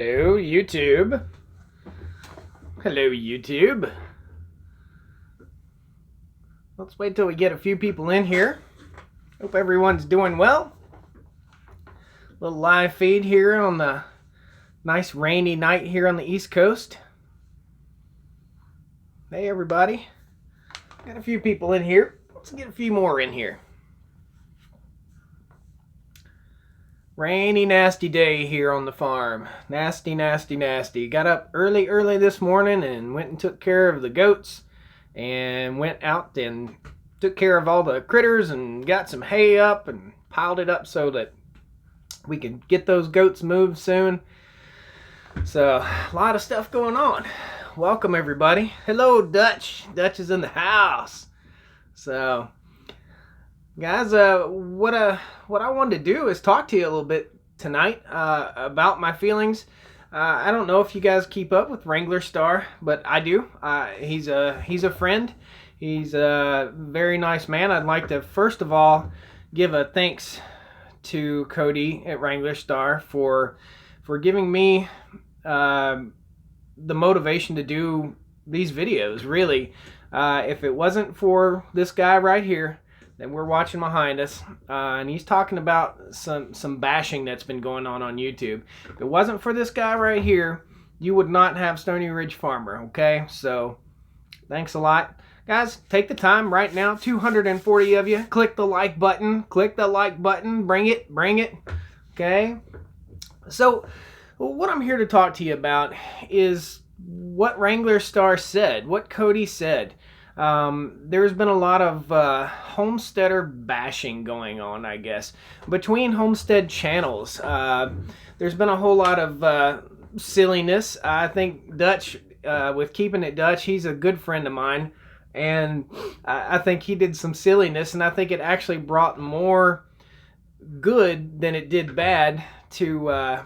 Hello, YouTube. Hello, YouTube. Let's wait till we get a few people in here. Hope everyone's doing well. Little live feed here on the nice rainy night here on the East Coast. Hey, everybody. Got a few people in here. Let's get a few more in here. Rainy, nasty day here on the farm. Nasty, nasty, nasty. Got up early this morning and went and took care of the goats and went out and took care of all the critters and got some hay up and piled it up so that we could get those goats moved soon. So, a lot of stuff going on. Welcome, everybody. Hello, Dutch. Dutch is in the house. So, guys, what I wanted to do is talk to you a little bit tonight about my feelings. I don't know if you guys keep up with WRANGLERSTAR, but I do. He's a friend. He's a very nice man. I'd like to first of all give a thanks to Cody at WRANGLERSTAR for giving me the motivation to do these videos. Really, if it wasn't for this guy right here that we're watching behind us, and he's talking about some bashing that's been going on YouTube. If it wasn't for this guy right here, you would not have Stoney Ridge Farmer, okay? So, thanks a lot. Guys, take the time right now, 240 of you, click the like button, bring it, okay? So, what I'm here to talk to you about is what WRANGLERSTAR said, what Cody said. There's been a lot of homesteader bashing going on, I guess, between homestead channels. There's been a whole lot of silliness. I think Dutch, with Keeping It Dutch, he's a good friend of mine, and I think he did some silliness, and I think it actually brought more good than it did bad to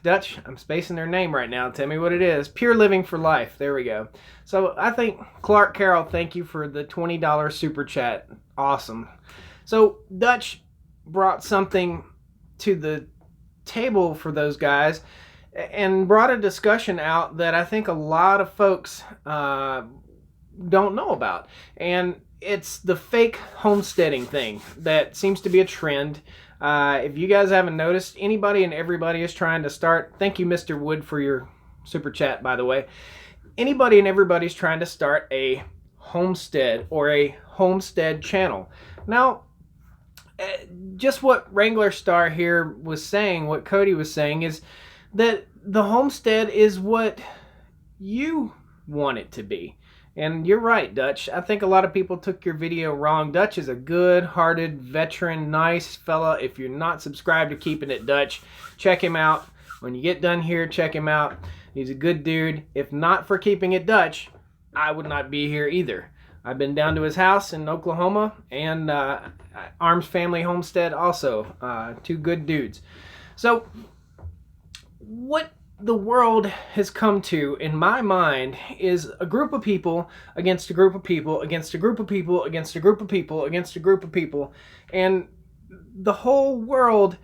Dutch, I'm spacing their name right now. Tell me what it is. Pure Living for Life. There we go. So I think Carroll, thank you for the $20 super chat. Awesome. So Dutch brought something to the table for those guys and brought a discussion out that I think a lot of folks don't know about. And it's the fake homesteading thing that seems to be a trend. If you guys haven't noticed, anybody and everybody is trying to start. Thank you, Mr. Wood, for your super chat, by the way. Anybody and everybody's trying to start a homestead or a homestead channel. Now, just what WRANGLERSTAR here was saying, what Cody was saying, is that the homestead is what you want it to be. And you're right, Dutch. I think a lot of people took your video wrong. Dutch is a good-hearted, veteran, nice fella. If you're not subscribed to Keeping It Dutch, check him out. When you get done here, check him out. He's a good dude. If not for Keeping It Dutch, I would not be here either. I've been down to his house in Oklahoma and Arms Family Homestead also. Two good dudes. So, what the world has come to, in my mind, is a group of people against a group of people against a group of people against a group of people against a group of people, and the whole world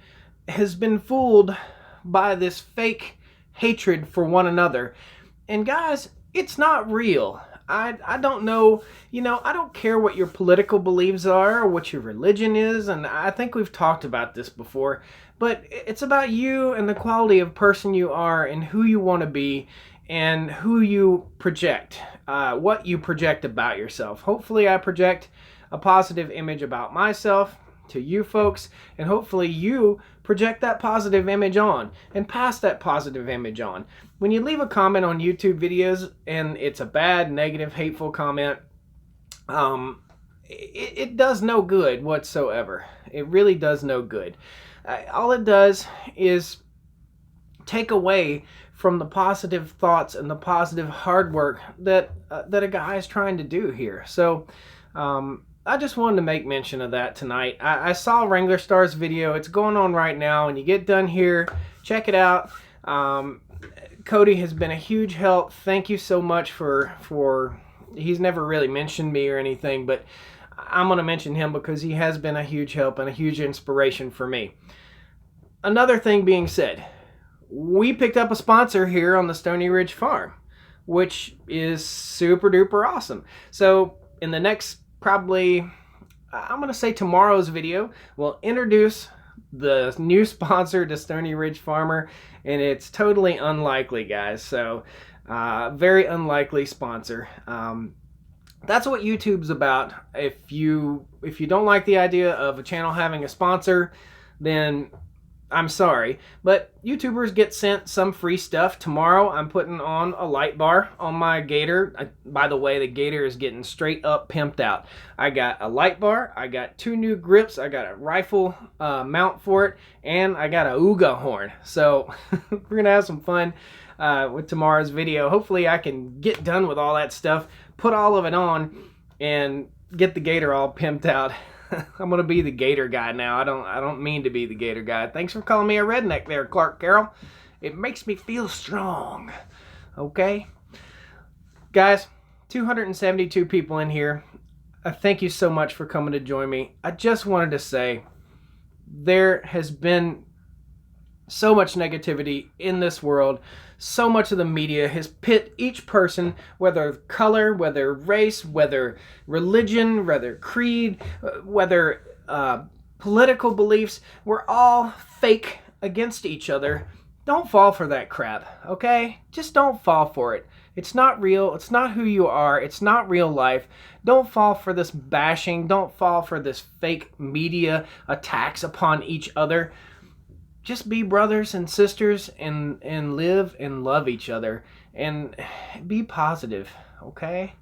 has been fooled by this fake hatred for one another. And guys, it's not real. I don't know, I don't care what your political beliefs are or what your religion is, and I think we've talked about this before, but it's about you and the quality of person you are and who you want to be and who you project, what you project about yourself. Hopefully I project a positive image about myself to you folks, and hopefully you project that positive image on and pass that positive image on. When you leave a comment on YouTube videos and it's a bad, negative, hateful comment, it does no good whatsoever. It really does no good. All it does is take away from the positive thoughts and the positive hard work that a guy is trying to do here. So, I just wanted to make mention of that tonight. I saw WRANGLERSTAR's video. It's going on right now. When you get done here, check it out. Cody has been a huge help. Thank you so much for he's never really mentioned me or anything, but I'm going to mention him because he has been a huge help and a huge inspiration for me. another thing being said, we picked up a sponsor here on the Stoney Ridge Farm, which is super duper awesome. So in the next, probably, I'm going to say tomorrow's video, we'll introduce the new sponsor to Stoney Ridge Farmer, and it's totally unlikely, guys. So very unlikely sponsor. That's what YouTube's about. If you don't like the idea of a channel having a sponsor, then I'm sorry, but YouTubers get sent some free stuff. Tomorrow I'm putting on a light bar on my Gator. By the way, the Gator is getting straight up pimped out. I got a light bar, I got 2 new grips, I got a rifle mount for it, and I got a Ooga horn. So we're gonna have some fun with tomorrow's video. Hopefully I can get done with all that stuff, put all of it on, and get the Gator all pimped out. I'm gonna be the Gator guy now. I don't mean to be the Gator guy. Thanks for calling me a redneck there, Clark Carroll. It makes me feel strong. Okay? Guys, 272 people in here. Thank you so much for coming to join me. I just wanted to say there has been so much negativity in this world. So much of the media has pit each person, whether color, whether race, whether religion, whether creed, whether political beliefs. We're all fake against each other. Don't fall for that crap, okay? Just don't fall for it. It's not real. It's not who you are. It's not real life. Don't fall for this bashing. Don't fall for this fake media attacks upon each other. Just be brothers and sisters and live and love each other and be positive, okay?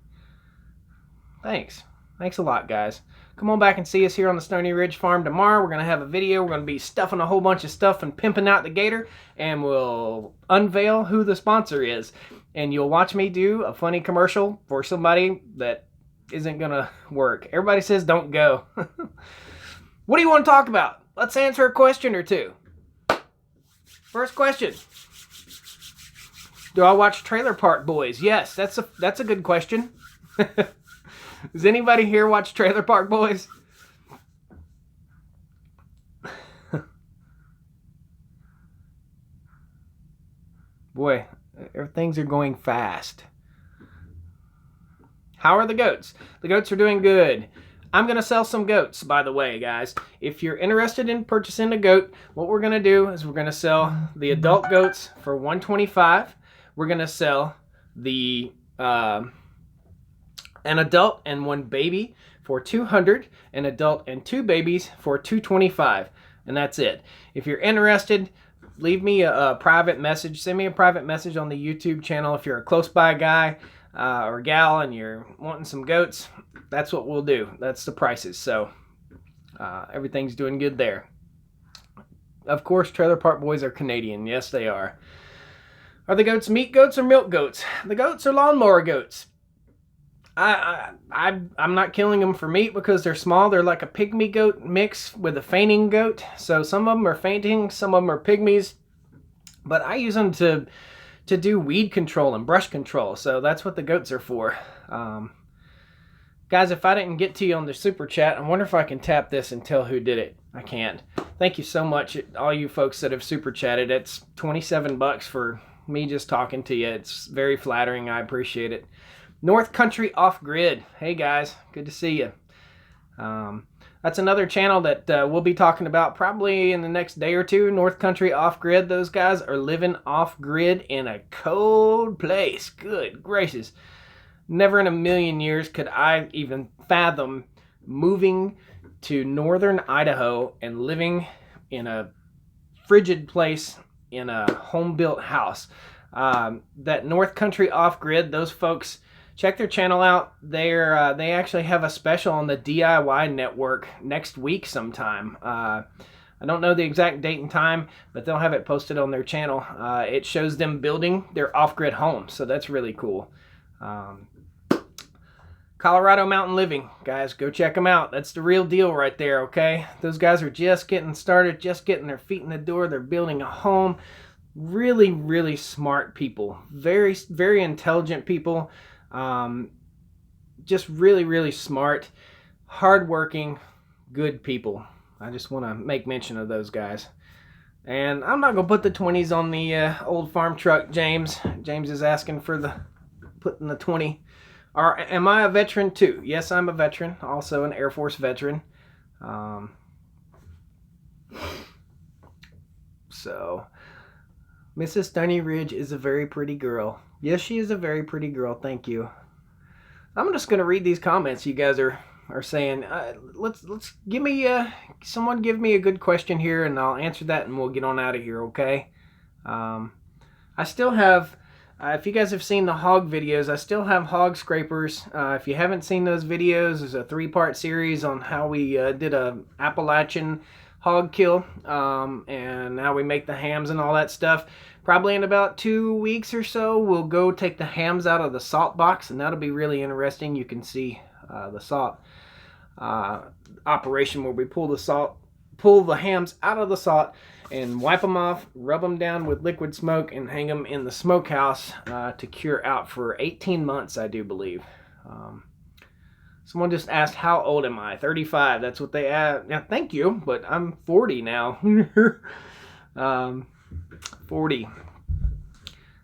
Thanks a lot, guys. Come on back and see us here on the Stoney Ridge Farm tomorrow. We're going to have a video. We're going to be stuffing a whole bunch of stuff and pimping out the Gator, and we'll unveil who the sponsor is. And you'll watch me do a funny commercial for somebody that isn't going to work. Everybody says don't go. What do you want to talk about? Let's answer a question or two. First question. Do I watch Trailer Park Boys? Yes, that's a good question. Does anybody here watch Trailer Park Boys? Boy, things are going fast. How are the goats? The goats are doing good. I'm going to sell some goats, by the way, guys. If you're interested in purchasing a goat, what we're going to do is we're going to sell the adult goats for $125. We're going to sell the an adult and 1 baby for $200, an adult and 2 babies for $225, and that's it. If you're interested, leave me a private message. Send me a private message on the YouTube channel if you're a close by guy or gal and you're wanting some goats. That's what we'll do. That's the prices. So everything's doing good there. Of course, Trailer Park Boys are Canadian. Yes, they are. Are the goats meat goats or milk goats? The goats are lawnmower goats. I'm not killing them for meat because they're small. They're like a pygmy goat mix with a fainting goat. So some of them are fainting, some of them are pygmies. But I use them to do weed control and brush control. So that's what the goats are for. Guys, if I didn't get to you on the super chat, I wonder if I can tap this and tell who did it. I can't. Thank you so much, all you folks that have super chatted. It's $27 for me just talking to you. It's very flattering. I appreciate it. North Country Off Grid. Hey guys, good to see you. That's another channel that we'll be talking about probably in the next day or two. North Country Off Grid. Those guys are living off grid in a cold place. Good gracious. Never in a million years could I even fathom moving to northern Idaho and living in a frigid place in a home-built house. That North Country Off Grid, those folks, check their channel out. They actually have a special on the DIY network next week sometime. I don't know the exact date and time, but they'll have it posted on their channel. It shows them building their off-grid home, so that's really cool. Colorado Mountain Living, guys, go check them out. That's the real deal right there, okay? Those guys are just getting started, just getting their feet in the door. They're building a home. Really, really smart people. Very, very intelligent people. Just really, really smart, hardworking, good people. I just want to make mention of those guys. And I'm not gonna put the 20s on the old farm truck, James. James is asking for the putting the 20. Or am I a veteran too? Yes, I'm a veteran. Also an Air Force veteran. So, Mrs. Stoney Ridge is a very pretty girl. Yes, she is a very pretty girl. Thank you. I'm just gonna read these comments you guys are saying. Let's give me someone give me a good question here, and I'll answer that, and we'll get on out of here. Okay. I still have. If you guys have seen the hog videos, I still have hog scrapers. If you haven't seen those videos, there's a 3-part series on how we did a Appalachian hog kill, and how we make the hams and all that stuff. Probably in about 2 weeks or so, we'll go take the hams out of the salt box, and that'll be really interesting. You can see the salt operation where we pull the hams out of the salt and wipe them off, rub them down with liquid smoke, and hang them in the smokehouse to cure out for 18 months, I do believe. Someone just asked, how old am I? 35. That's what they asked. Now, thank you, but I'm 40 now. 40.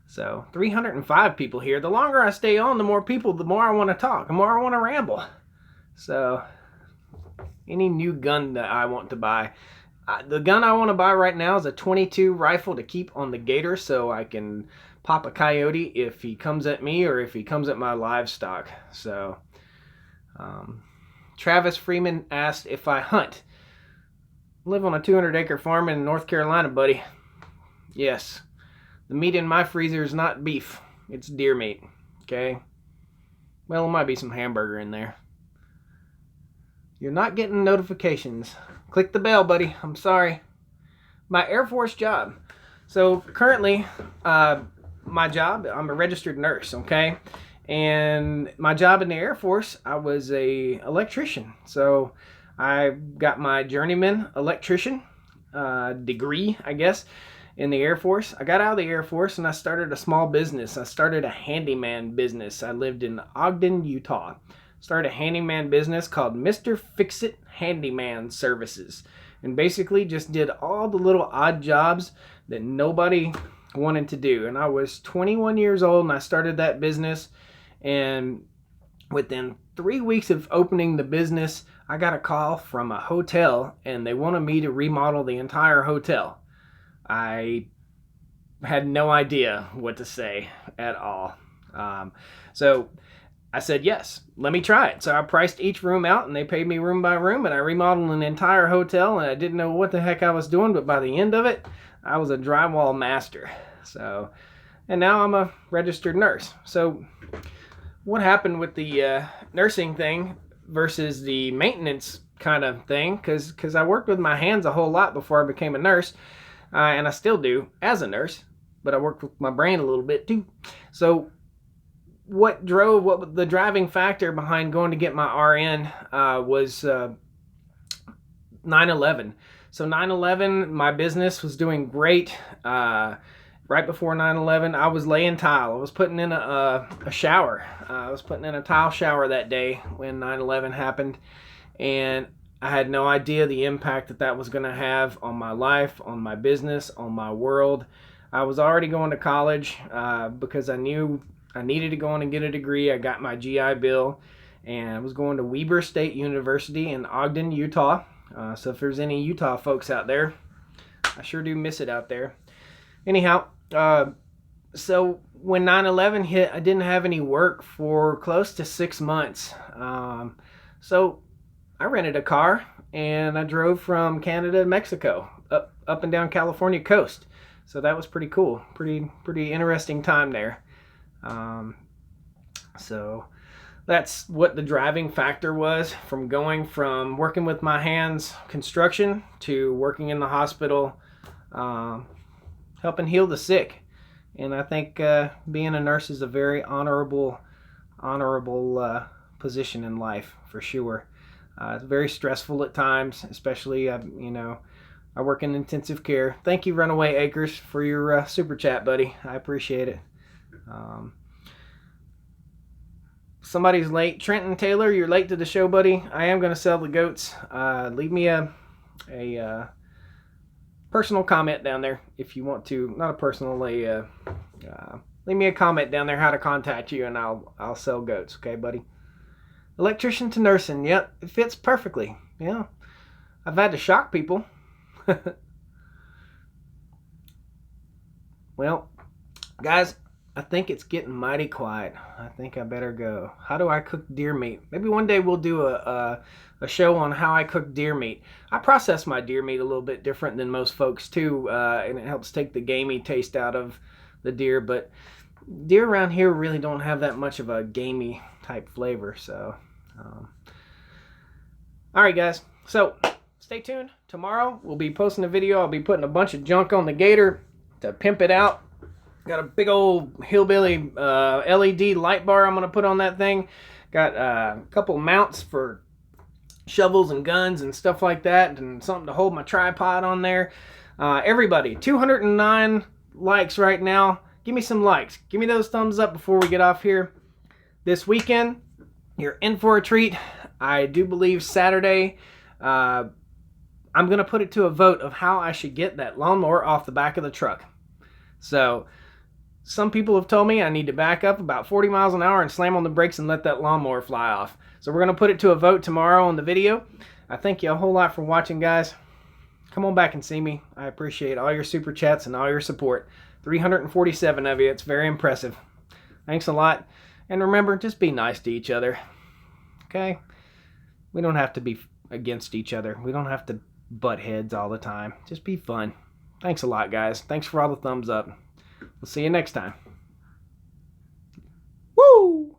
So, 305 people here. The longer I stay on, the more people, the more I want to talk, the more I want to ramble. So, any new gun that I want to buy. The gun I want to buy right now is a 22 rifle to keep on the gator so I can pop a coyote if he comes at me or if he comes at my livestock. So, Travis Freeman asked if I hunt. I live on a 200-acre farm in North Carolina, buddy. Yes. The meat in my freezer is not beef. It's deer meat. Okay? Well, there might be some hamburger in there. You're not getting notifications. Click the bell, buddy. I'm sorry. My Air Force job. So currently, my job, I'm a registered nurse, okay? And my job in the Air Force, I was a electrician. So I got my journeyman electrician degree, I guess, in the Air Force. I got out of the Air Force and I started a small business. I started a handyman business. I lived in Ogden, Utah. Started a handyman business called Mr. Fix-It Handyman Services, and basically just did all the little odd jobs that nobody wanted to do. And I was 21 years old and I started that business, and within 3 weeks of opening the business, I got a call from a hotel and they wanted me to remodel the entire hotel. I had no idea what to say at all. So I said, yes, let me try it. So I priced each room out and they paid me room by room, and I remodeled an entire hotel, and I didn't know what the heck I was doing, but by the end of it, I was a drywall master. So, and now I'm a registered nurse. So what happened with the nursing thing versus the maintenance kind of thing? Because I worked with my hands a whole lot before I became a nurse, and I still do as a nurse, but I worked with my brain a little bit too. So what the driving factor behind going to get my RN was 9/11. So 9/11, my business was doing great. Right before 9/11, I was laying tile. I was putting in a shower. I was putting in a tile shower that day when 9/11 happened, and I had no idea the impact that was going to have on my life, on my business, on my world. I was already going to college because I knew I needed to go on and get a degree. I got my GI Bill, and I was going to Weber State University in Ogden, Utah. So if there's any Utah folks out there, I sure do miss it out there. Anyhow, so when 9/11 hit, I didn't have any work for close to 6 months. So I rented a car and I drove from Canada to Mexico, up and down California coast. So that was pretty cool. Pretty interesting time there. So that's what the driving factor was, from going from working with my hands, construction, to working in the hospital, helping heal the sick. And I think being a nurse is a very honorable position in life, for sure. It's very stressful at times, especially, I work in intensive care. Thank you, Runaway Acres, for your super chat, buddy. I appreciate it. Somebody's late. Trenton Taylor, you're late to the show, buddy. I am going to sell the goats. Leave me a personal comment down there if you want to. Not a personally, leave me a comment down there how to contact you, and I'll sell goats. Okay, buddy? Electrician to nursing. Yep, it fits perfectly. Yeah, I've had to shock people. Well, guys, I think it's getting mighty quiet. I think I better go. How do I cook deer meat? Maybe one day we'll do a show on how I cook deer meat. I process my deer meat a little bit different than most folks too, and it helps take the gamey taste out of the deer. But deer around here really don't have that much of a gamey type flavor. So, all right, guys. So stay tuned. Tomorrow we'll be posting a video. I'll be putting a bunch of junk on the gator to pimp it out. Got a big old hillbilly LED light bar I'm going to put on that thing. Got a couple mounts for shovels and guns and stuff like that, and something to hold my tripod on there. Everybody, 209 likes right now. Give me some likes. Give me those thumbs up before we get off here. This weekend, you're in for a treat. I do believe Saturday, I'm going to put it to a vote of how I should get that lawnmower off the back of the truck. So, some people have told me I need to back up about 40 miles an hour and slam on the brakes and let that lawnmower fly off. So we're going to put it to a vote tomorrow on the video. I thank you a whole lot for watching, guys. Come on back and see me. I appreciate all your super chats and all your support. 347 of you. It's very impressive. Thanks a lot. And remember, just be nice to each other. Okay? We don't have to be against each other. We don't have to butt heads all the time. Just be fun. Thanks a lot, guys. Thanks for all the thumbs up. We'll see you next time. Woo!